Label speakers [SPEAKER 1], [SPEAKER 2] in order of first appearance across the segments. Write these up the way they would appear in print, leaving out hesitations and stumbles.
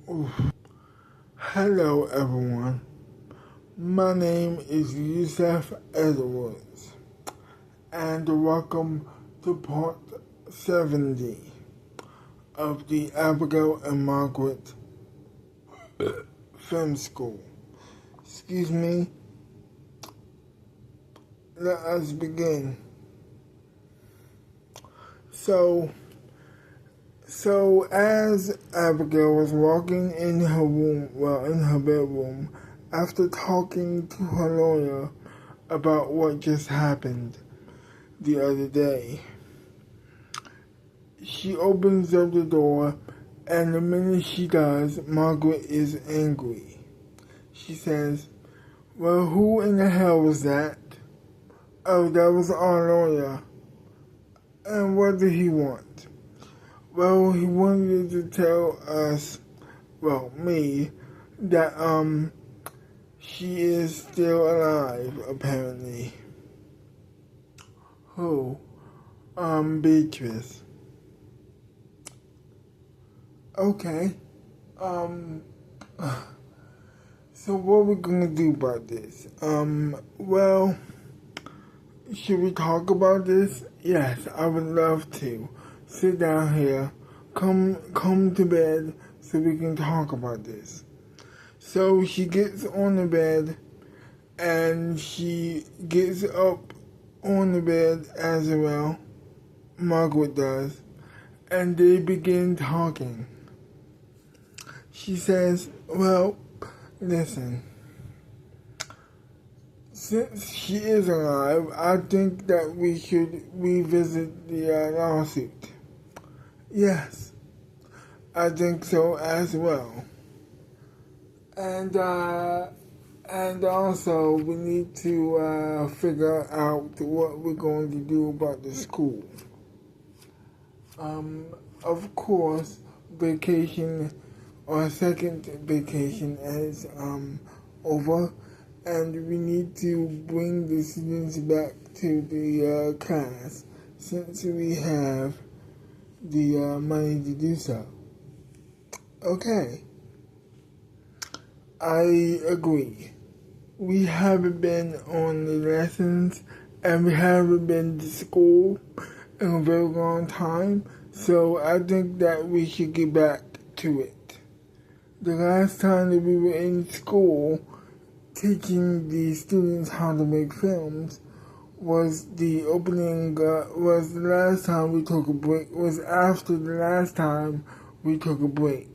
[SPEAKER 1] Hello everyone, my name is Yusef Edwards and welcome to part 70 of the Abigail and Margaret Film School. Excuse me, let us begin. So as Abigail was walking in her bedroom, after talking to her lawyer about what just happened the other day, she opens up the door, and the minute she does, Margaret is angry. She says, "Well, who in the hell was that?" "Oh, that was our lawyer." "And what did he want?" "Well, he wanted to tell us, me, that, she is still alive, apparently." "Who?" "Beatrice." "Okay, so what are we gonna do about this?" Should we talk about this?" "Yes, I would love to. Sit down here. Come to bed so we can talk about this." So she gets on the bed and she gets up on the bed as well. Margaret does. And they begin talking. She says, "Well, listen. Since she is alive, I think that we should revisit the lawsuit." "Yes, I think so as well. And also we need to figure out what we're going to do about the school. Of course, vacation or second vacation is over, and we need to bring the students back to the class since we have the money to do so." "Okay, I agree. We haven't been on the lessons and we haven't been to school in a very long time, so I think that we should get back to it. The last time that we were in school teaching the students how to make films was the opening, was the last time we took a break, was after the last time we took a break."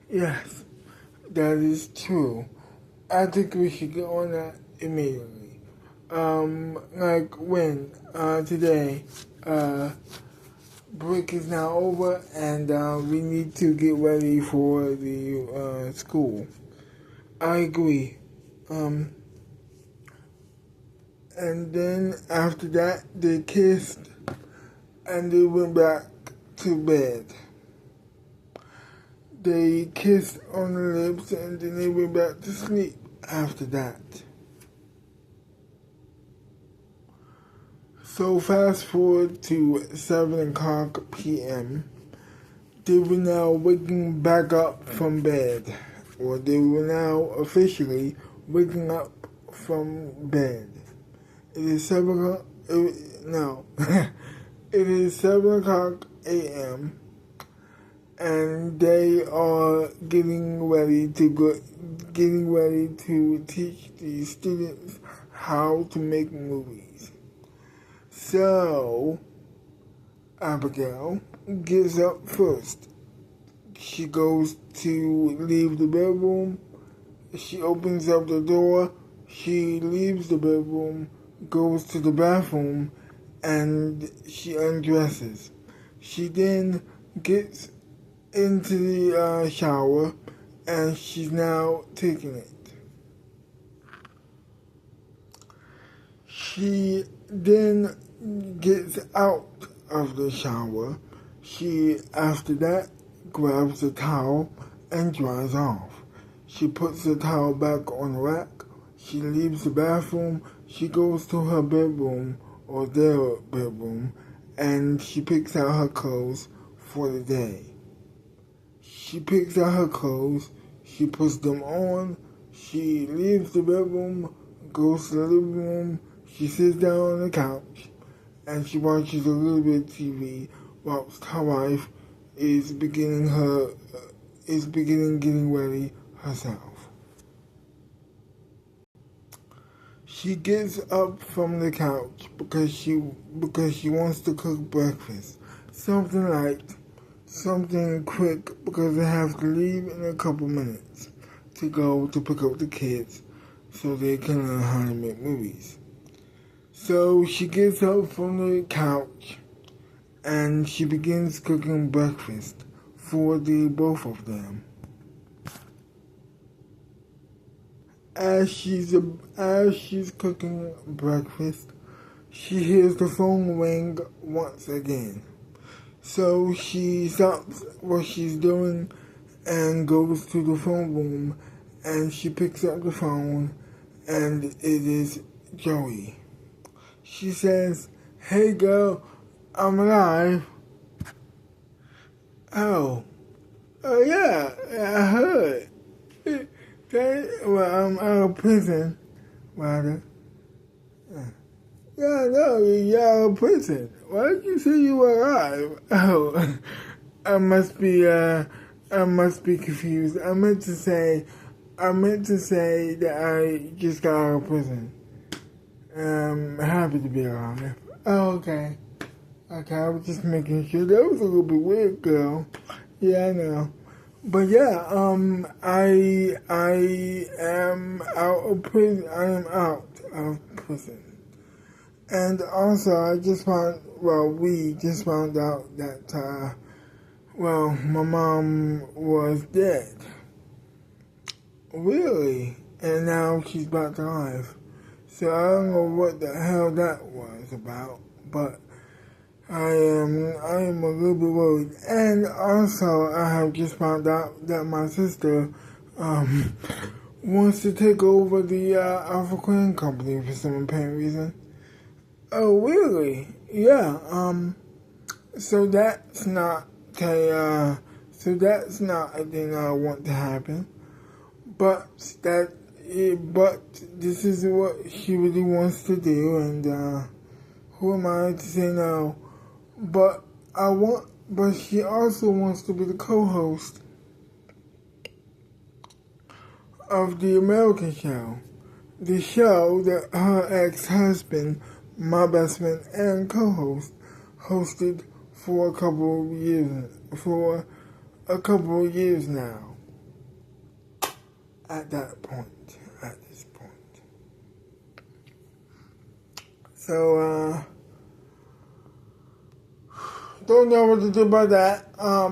[SPEAKER 1] "Yes, that is true. I think we should get on that immediately. Like when? Today. Break is now over and we need to get ready for the school." "I agree. And then after that, they kissed and they went back to bed. They kissed on the lips and then they went back to sleep after that." So fast forward to 7 o'clock p.m. They were now waking back up from bed, or they were now officially waking up from bed. It is 7 o'clock, it is 7 o'clock a.m. and they are getting ready to teach the students how to make movies. So Abigail gets up first. She goes to leave the bedroom. She opens up the door. She leaves the bedroom, goes to the bathroom, and she undresses. She then gets into the shower, and she's now taking it. She then gets out of the shower. She, after that, grabs the towel and dries off. She puts the towel back on the rack. She leaves the bathroom. She goes to her bedroom, or their bedroom, and she picks out her clothes for the day. She picks out her clothes, she puts them on, she leaves the bedroom, goes to the living room, she sits down on the couch, and she watches a little bit of TV whilst her wife is beginning getting ready herself. She gets up from the couch because she wants to cook breakfast. Something quick because they have to leave in a couple minutes to go to pick up the kids so they can learn how to make movies. So she gets up from the couch and she begins cooking breakfast for the both of them. As she's cooking breakfast, she hears the phone ring once again. So she stops what she's doing and goes to the phone room, and she picks up the phone, and it is Joey. She says, "Hey girl, I'm alive." Oh yeah, I heard. Well, I'm out of prison, rather. Yeah, no, you're out of prison. Why did you say you were alive? Oh, I must be confused. I meant to say that I just got out of prison. I'm happy to be alive. Oh, okay. Okay, I was just making sure. That was a little bit weird, girl. Yeah, I know. But yeah, I am out of prison. I am out of prison. And also, we just found out that, my mom was dead. Really? And now she's back alive. So I don't know what the hell that was about, but I am a little bit worried. And also, I have just found out that my sister, wants to take over the, Alpha Queen company for some apparent reason. Oh, really? Yeah, so that's not a thing I want to happen. But this is what she really wants to do, and, who am I to say no? But she also wants to be the co-host of the American show. The show that her ex-husband, my best friend and co-host, hosted for a couple of years now. At this point. So, don't know what to do about that. I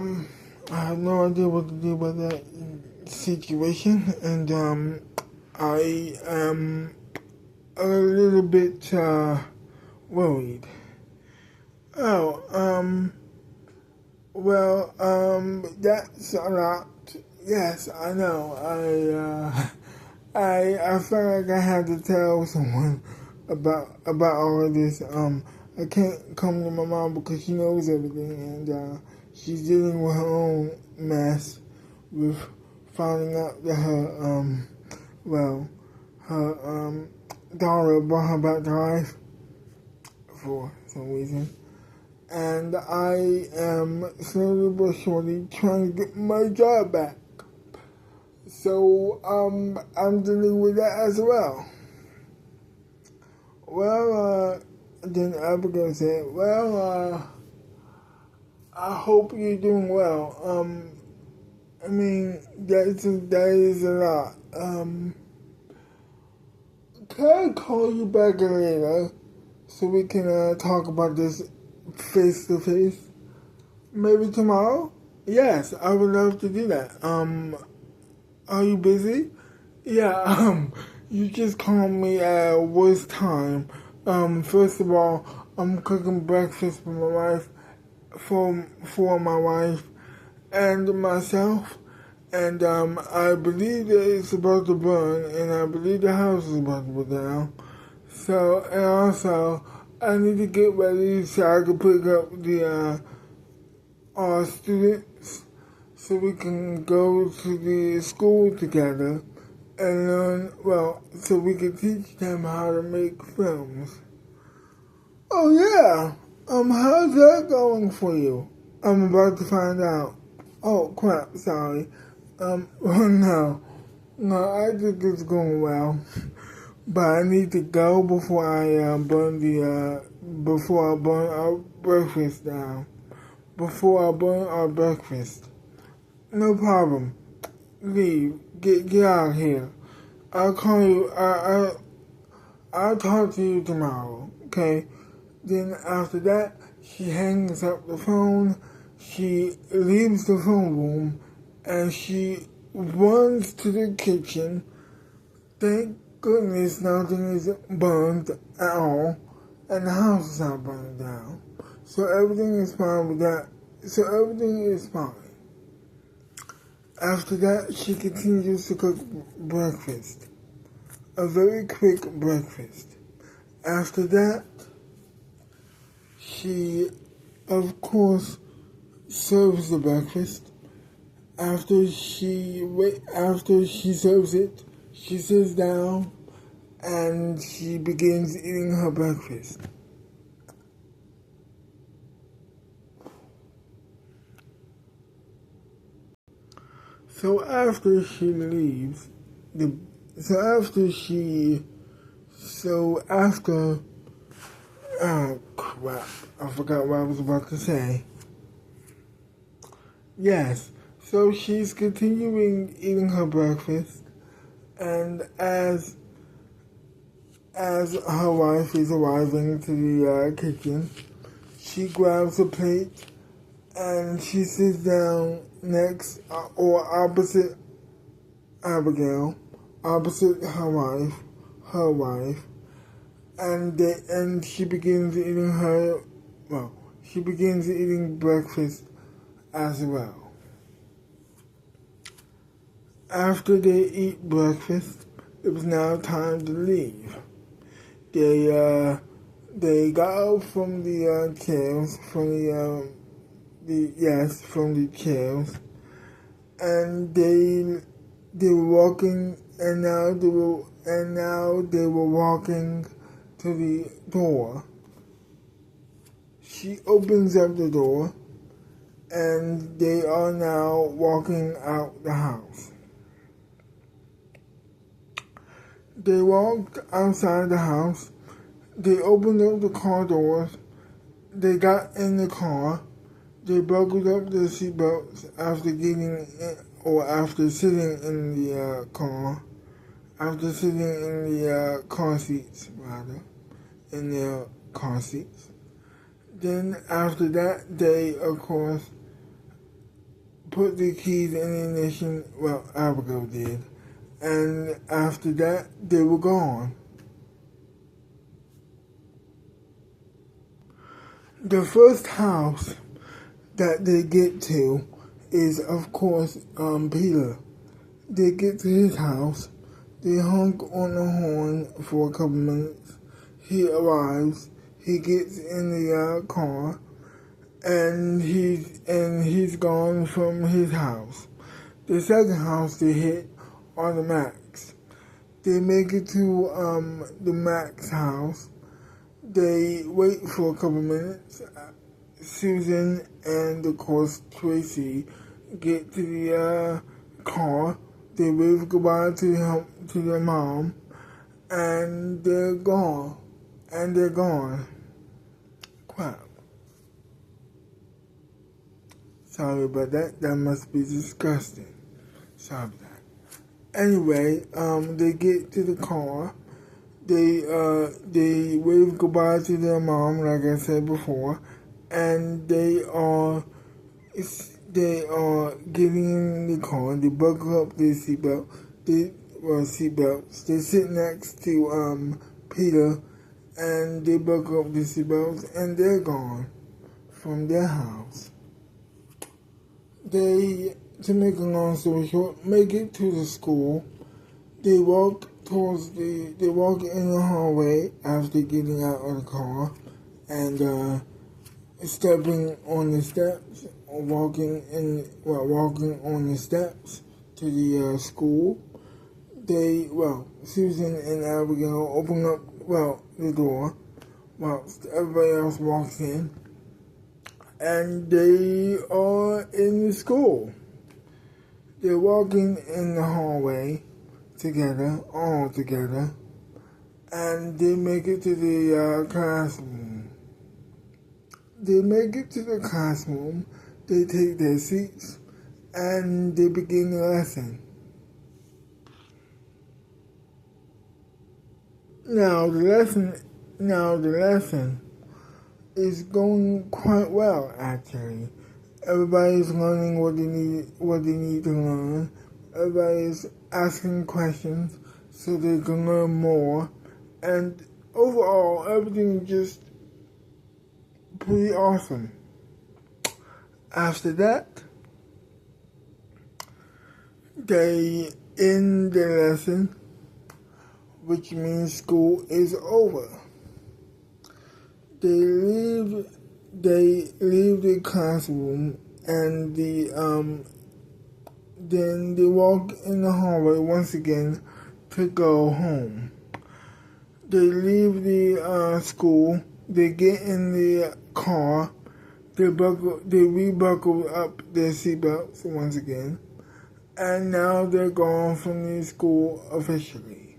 [SPEAKER 1] have no idea what to do about that situation, and, I am a little bit, worried. That's a lot. Yes, I know. I felt like I had to tell someone about all of this. I can't come to my mom because she knows everything, and she's dealing with her own mess with finding out that her daughter brought her back to life for some reason. And I am slowly but surely trying to get my job back. So, I'm dealing with that as well. Well, then Abigail said, I hope you're doing well. I mean, that is a lot. Can I call you back later so we can talk about this face to face? Maybe tomorrow? Yes, I would love to do that. Are you busy? Yeah, you just called me at a worst time. First of all, I'm cooking breakfast for my wife, for my wife and myself, and I believe that it's about to burn, and I believe the house is about to burn down. So, and also, I need to get ready so I can pick up the students. so we can go to the school together and learn, so we can teach them how to make films. Oh yeah, how's that going for you? I'm about to find out. Oh crap, sorry. No, I think it's going well. But I need to go before I burn our breakfast down. Before I burn our breakfast. No problem. Leave. Get out of here. I'll call you. I'll talk to you tomorrow. Okay. Then after that, she hangs up the phone. She leaves the phone room, and she runs to the kitchen. Thank goodness nothing is burned at all, and the house is not burned down. So everything is fine with that. So everything is fine. After that, she continues to cook breakfast. A very quick breakfast. After that, she, of course, serves the breakfast. After she serves it, she sits down and she begins eating her breakfast. So after she leaves, oh crap, I forgot what I was about to say. Yes, so she's continuing eating her breakfast, and as her wife is arriving to the kitchen, she grabs a plate and she sits down next or opposite Abigail, opposite her wife, and she begins eating breakfast as well. After they eat breakfast, it was now time to leave. They got up from the chairs, from the chairs, and they were walking, and now they were walking to the door. She opens up the door, and they are now walking out the house. They walked outside the house. They opened up the car doors. They got in the car. They buckled up their seatbelts after getting in, or after sitting in the car. After sitting in the car seats, rather, in their car seats. Then after that, they of course put the keys in the ignition. Well, Abigail did. And after that, they were gone. The first house that they get to is, of course, Peter. They get to his house. They honk on the horn for a couple minutes. He arrives. He gets in the car, and he's gone from his house. The second house they hit are the Macs. They make it to the Mac's house. They wait for a couple minutes. Susan and, of course, Tracy get to the car. They wave goodbye to their mom, and they're gone. Crap. Sorry about that. That must be disgusting. Sorry about that. Anyway, they get to the car. They wave goodbye to their mom, like I said before, and they are getting in the car. They buckle up their seatbelts. They sit next to Peter, and they buckle up their seatbelts, and they're gone from their house. To make a long story short, make it to the school. They walk in the hallway after getting out of the car and stepping on the steps walking on the steps to the school. Susan and Abigail open up, the door while everybody else walks in, and they are in the school. They're walking in the hallway together, all together, and they make it to the classroom. They make it to the classroom, they take their seats, and they begin the lesson. Now the lesson is going quite well, actually. Everybody's learning what they need to learn. Everybody's asking questions so they can learn more. And overall, everything is just pretty awesome. After that, they end the lesson, which means school is over. They leave the classroom and then they walk in the hallway once again to go home. They leave the school, they get in the car, they re-buckle up their seatbelts once again, and now they're gone from the school officially.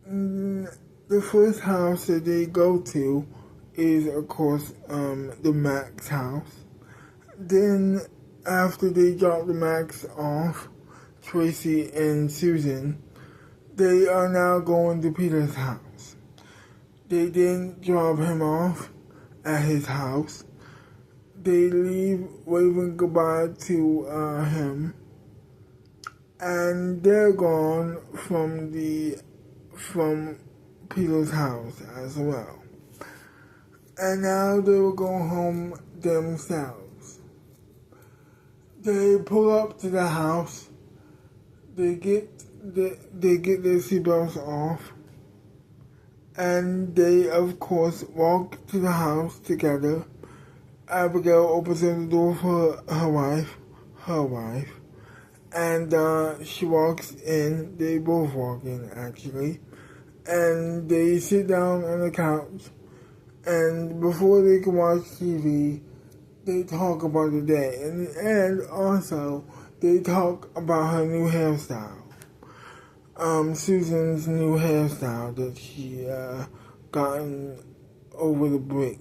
[SPEAKER 1] The first house that they go to is, of course, the Max house. Then, after they drop the Max off, Tracy and Susan, they are now going to Peter's house. They then drop him off at his house. They leave waving goodbye to him, and they're gone from Peter's house as well. And now they will go home themselves. They pull up to the house. They get their seatbelts off, and they of course walk to the house together. Abigail opens the door for her wife, and she walks in. They both walk in actually, and they sit down on the couch. And before they can watch TV, they talk about the day, and also they talk about her new hairstyle. Susan's new hairstyle that she gotten over the break.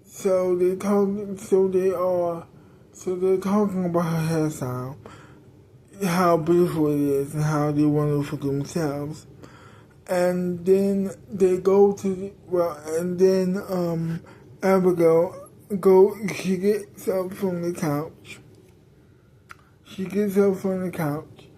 [SPEAKER 1] So they're talking about her hairstyle, how beautiful it is, and how they want it for themselves. And then they go to Abigail she gets up from the couch. She leaves the couch,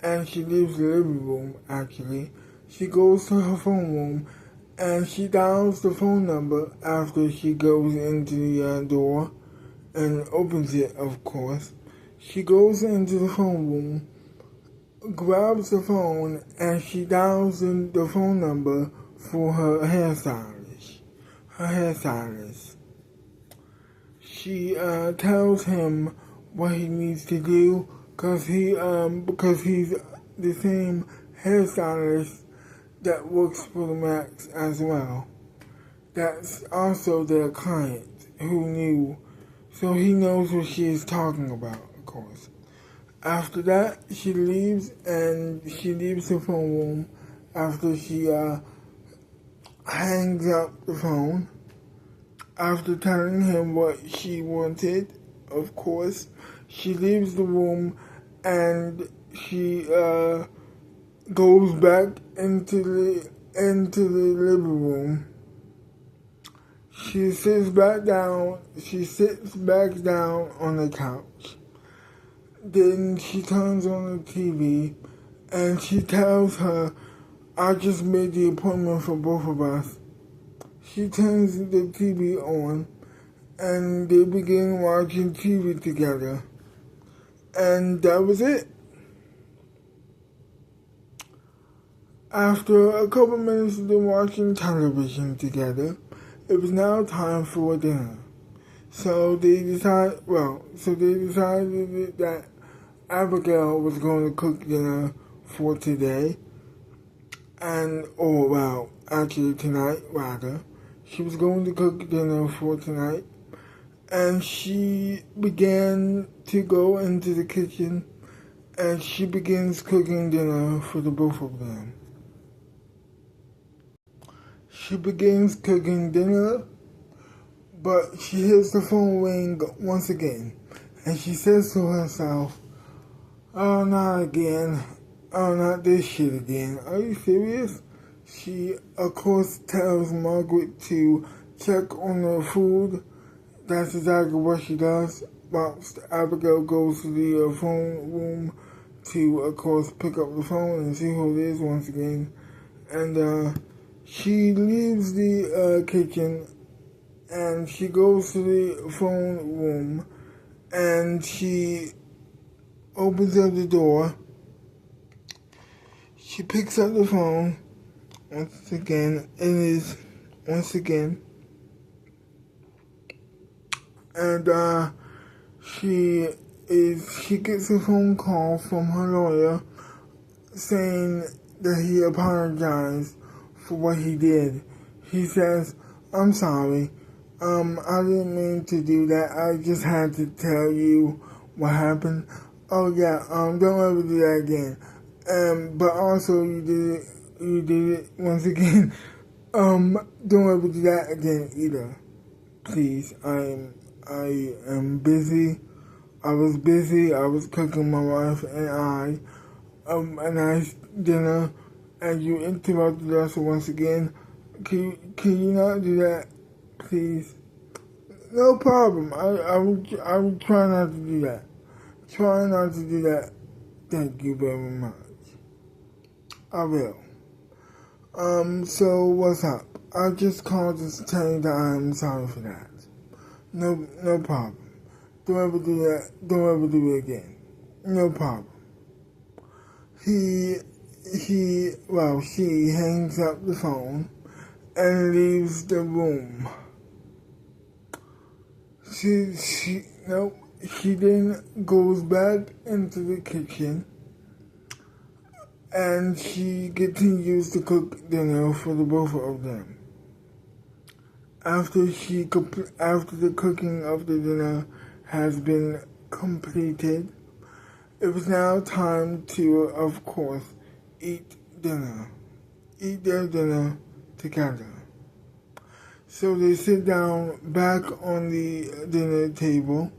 [SPEAKER 1] and she leaves the living room, actually. She goes to her phone room, and she dials the phone number after she goes into the door and opens it, of course. She goes into the phone room, grabs the phone, and she dials in the phone number for her hairstylist. She tells him what he needs to do because he's the same hairstylist that works for the Max as well. That's also their client who knew, so he knows what she is talking about, of course. After that, she leaves the phone room after she hangs up the phone. After telling him what she wanted, of course, she leaves the room and she goes back into the living room. She sits back down on the couch. Then she turns on the TV and she tells her, I just made the appointment for both of us. She turns the TV on and they begin watching TV together. And that was it. After a couple minutes of them watching television together, it was now time for dinner. So they decided that Abigail was going to cook dinner for today, actually tonight, rather. She was going to cook dinner for tonight, and she began to go into the kitchen, and she begins cooking dinner for the both of them. She begins cooking dinner, but she hears the phone ring once again, and she says to herself, "Oh, not again. Oh, not this shit again. Are you serious?" She, of course, tells Margaret to check on the food. That's exactly what she does. Whilst Abigail goes to the phone room to, of course, pick up the phone and see who it is once again. And she leaves the kitchen and she goes to the phone room and she opens up the door. She picks up the phone once again. It is once again. And she gets a phone call from her lawyer saying that he apologized for what he did. He says, "I'm sorry. I didn't mean to do that. I just had to tell you what happened. Oh yeah, don't ever do that again. But also you did it once again. Don't ever do that again either. Please, I am busy. I was busy. I was cooking my wife and I a nice dinner, and you interrupted us once again. Can you not do that, please?" "No problem. I will try not to do that. Try not to do that. Thank you very much. I will. So what's up? I just called to tell you that I'm sorry for that. No problem. Don't ever do that. Don't ever do it again. No problem." She hangs up the phone and leaves the room. She then goes back into the kitchen and she continues to cook dinner for the both of them. After the cooking of the dinner has been completed, it was now time to, of course, eat their dinner together. So they sit down back on the dinner table,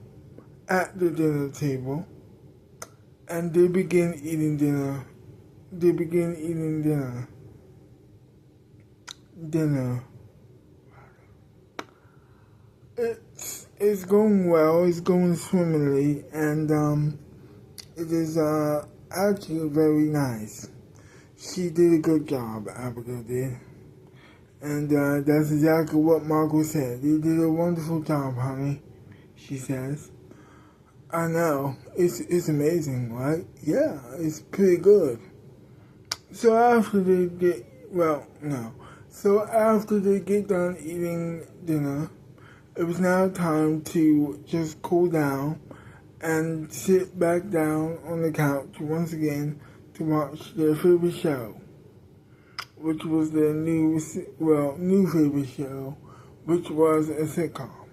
[SPEAKER 1] at the dinner table, and they begin eating dinner. Dinner. It's going well. It's going swimmingly, and it is actually very nice. She did a good job, Abigail did. And that's exactly what Margaret said. "You did a wonderful job, honey," she says. "I know. It's amazing, right?" "Yeah, it's pretty good." So after they get done eating dinner, it was now time to just cool down and sit back down on the couch once again to watch their favorite show, which was their new favorite show, which was a sitcom.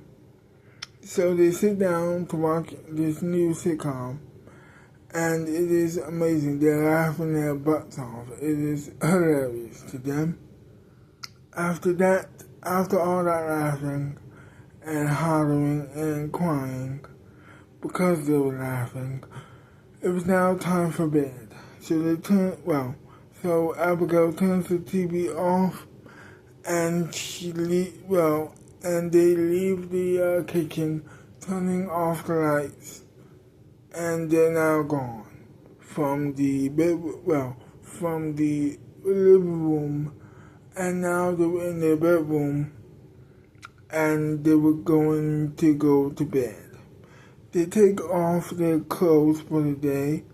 [SPEAKER 1] So they sit down to watch this new sitcom, and it is amazing. They're laughing their butts off. It is hilarious to them. After all that laughing and hollering and crying, because they were laughing, it was now time for bed. So Abigail turns the TV off, and they leave the kitchen, turning off the lights, and they're now gone from the living room, and now they were in their bedroom, and they were going to go to bed. They take off their clothes for the day,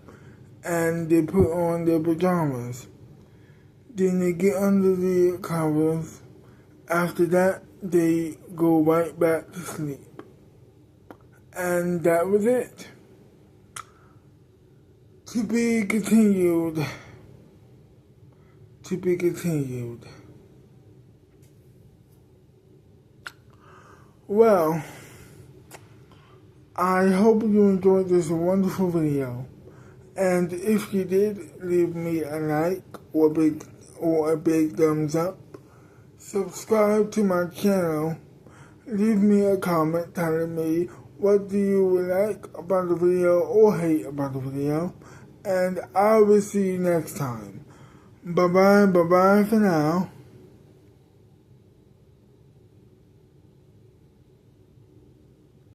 [SPEAKER 1] and they put on their pajamas. Then they get under the covers. After that, they go right back to sleep. And that was it. To be continued. To be continued. Well, I hope you enjoyed this wonderful video. And if you did, leave me a like or a big thumbs up. Subscribe to my channel. Leave me a comment telling me what do you like about the video or hate about the video. And I will see you next time. Bye bye for now.